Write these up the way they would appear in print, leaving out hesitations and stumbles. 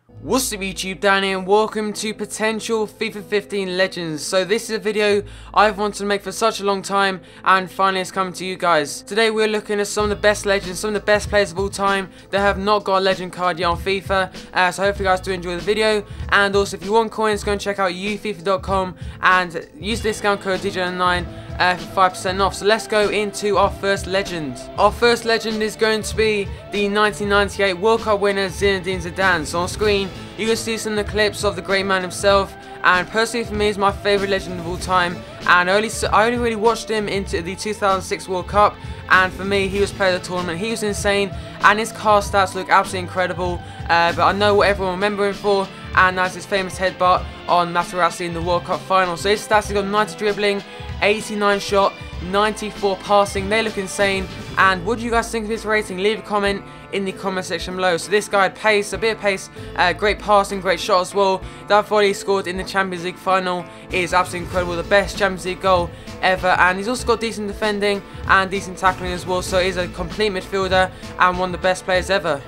What's up YouTube, Dan here, and welcome to potential FIFA 15 legends. So this is a video I've wanted to make for such a long time, and finally it's coming to you guys. Today we're looking at some of the best legends, some of the best players of all time that have not got a legend card yet on FIFA. So hopefully you guys do enjoy the video, and also if you want coins, go and check out ufifa.com and use the discount code DJ9 for 5% off. So let's go into our first legend. Our first legend is going to be the 1998 World Cup winner Zinedine Zidane. So on screen you can see some of the clips of the great man himself, and personally for me he's my favourite legend of all time, and I only really watched him into the 2006 World Cup, and for me he was player of the tournament. He was insane and his card stats look absolutely incredible, but I know what everyone remember him for, and that's his famous headbutt on Materazzi in the World Cup final. So his stats, he got 90 dribbling, 89 shot, 94 passing. They look insane. And what do you guys think of his rating? Leave a comment in the comment section below. So this guy had pace, a bit of pace, great passing, great shot as well. That volley he scored in the Champions League final is absolutely incredible, the best Champions League goal ever, and he's also got decent defending and decent tackling as well, so he's a complete midfielder and one of the best players ever.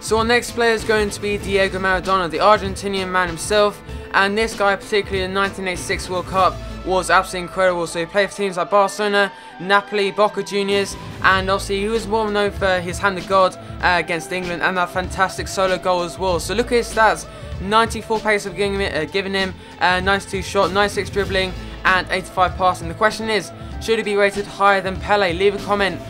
So our next player is going to be Diego Maradona, the Argentinian man himself, and this guy, particularly in the 1986 World Cup, was absolutely incredible. So he played for teams like Barcelona, Napoli, Boca Juniors, and obviously he was more known for his hand of God against England and that fantastic solo goal as well. So look at his stats: 94 pace of giving him, 92 shot, 96 dribbling, and 85 passing. The question is, should he be rated higher than Pele? Leave a comment.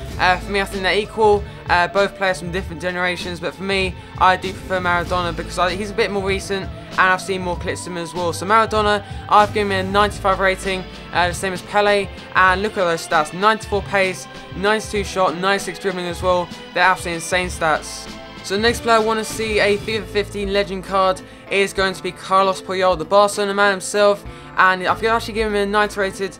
For me, I think they're equal. Both players from different generations, but for me, I do prefer Maradona because he's a bit more recent and I've seen more clips of him as well. So Maradona, I've given him a 95 rating, the same as Pele, and look at those stats: 94 pace, 92 shot, 96 dribbling as well. They're absolutely insane stats. So the next player I want to see a FIFA 15 legend card is going to be Carlos Puyol, the Barcelona man himself, and I've actually given him a 90 rated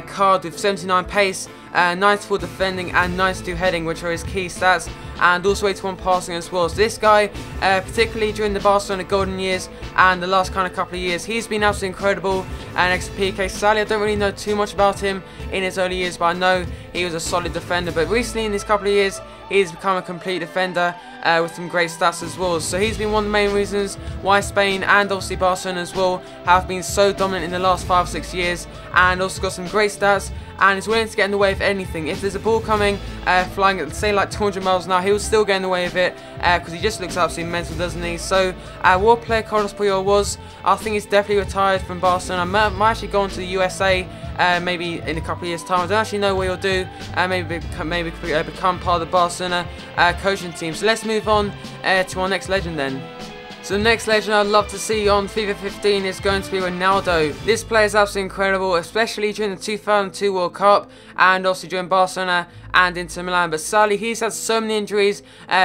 card with 79 pace, 94 defending and 92 heading, which are his key stats, and also 81 passing as well. So this guy, particularly during the Barcelona golden years and the last kind of couple of years, he's been absolutely incredible. And next to PK, sadly I don't really know too much about him in his early years, but I know he was a solid defender, but recently in this couple of years he's become a complete defender with some great stats as well. So he's been one of the main reasons why Spain and obviously Barcelona as well have been so dominant in the last 5 or 6 years, and also got some great stats, and is willing to get in the way of anything. If there's a ball coming flying at say like 200 miles an hour, he will still get in the way of it because he just looks absolutely mental, doesn't he? So what player Carlos Puyol was, I think he's definitely retired from Barcelona. Might actually go on to the USA maybe in a couple of years time. I don't actually know what he'll do. Maybe become part of the Barcelona coaching team. So let's move on to our next legend then. So the next legend I'd love to see on FIFA 15 is going to be Ronaldo. This player is absolutely incredible, especially during the 2002 World Cup and also during Barcelona and Inter Milan, but sadly he's had so many injuries,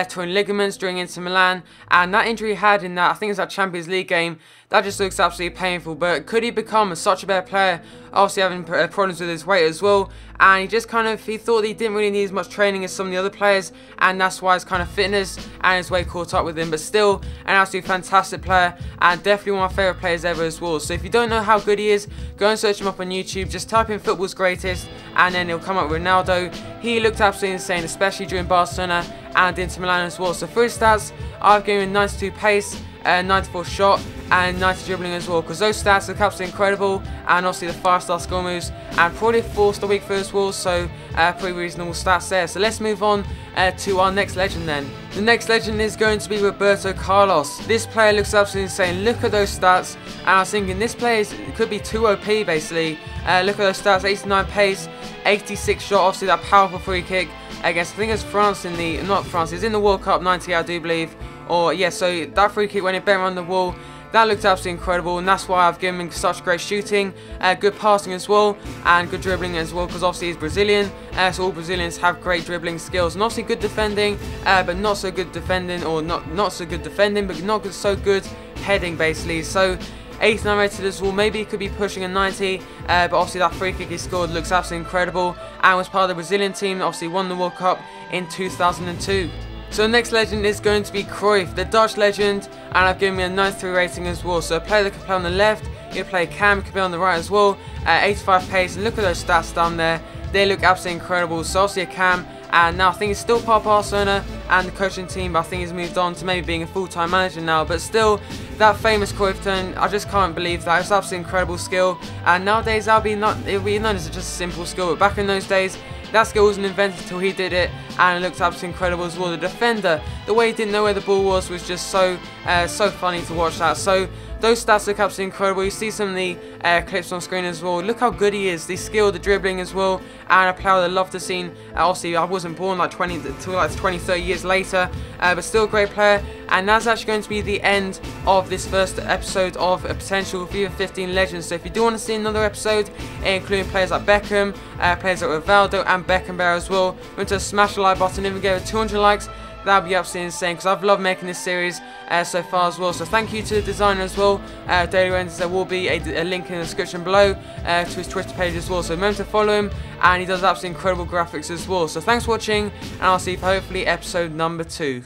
torn ligaments during Inter Milan, and that injury he had in that, I think it's that Champions League game, that just looks absolutely painful. But could he become such a better player? Obviously having problems with his weight as well, and he just he thought he didn't really need as much training as some of the other players, and that's why his kind of fitness and his weight caught up with him. But still an absolutely fantastic player and definitely one of my favourite players ever as well. So if you don't know how good he is, go and search him up on YouTube, just type in football's greatest and then it'll come up with Ronaldo. He looked absolutely insane, especially during Barcelona and Inter Milan as well. So for his stats, I've given him 92 pace, 94 shot and 90 dribbling as well, because those stats look absolutely incredible, and obviously the 5-star skill moves and probably a 4-star weak foot as well, so pretty reasonable stats there. So let's move on to our next legend then. The next legend is going to be Roberto Carlos. This player looks absolutely insane. Look at those stats, and I was thinking this player could be too OP basically. Look at those stats: 89 pace, 86 shot, obviously that powerful free kick against, I think it's France in the, not France, it's in the World Cup 90 I do believe, or yeah, so that free kick when it bent around the wall, that looked absolutely incredible, and that's why I've given him such great shooting, good passing as well, and good dribbling as well, because obviously he's Brazilian, so all Brazilians have great dribbling skills, and obviously good defending, but not so good defending, or not so good defending, but not so good heading basically. So 89 rated as well, maybe he could be pushing a 90, but obviously that free kick he scored looks absolutely incredible, and was part of the Brazilian team that obviously won the World Cup in 2002. So the next legend is going to be Cruyff, the Dutch legend, and I've given him a 93 rating as well. So a player that can play on the left, he can play cam, he can play on the right as well, 85 pace, and look at those stats down there. They look absolutely incredible. So obviously a cam, and now I think he's still part of Barcelona and the coaching team, but I think he's moved on to maybe being a full-time manager now. But still, that famous Cruyff turn, I just can't believe that. It's absolutely incredible skill, and nowadays it'll be known as just a simple skill, but back in those days, that skill wasn't invented until he did it, and it looked absolutely incredible as well. The defender, the way he didn't know where the ball was just so funny to watch that. So those stats look absolutely incredible. You see some of the clips on screen as well. Look how good he is. The skill, the dribbling as well, and a player I'd love to see. Obviously, I wasn't born like 20, 30 years later, but still a great player. And that's actually going to be the end of this first episode of a potential FIFA 15 Legends. So if you do want to see another episode, including players like Beckham, players like Ronaldo and Beckenbauer as well, remember to smash the like button. If we get 200 likes, that would be absolutely insane, because I've loved making this series so far as well. So thank you to the designer as well, Daily Rends. There will be a link in the description below to his Twitter page as well. So remember to follow him, and he does absolutely incredible graphics as well. So thanks for watching, and I'll see you for hopefully episode number 2.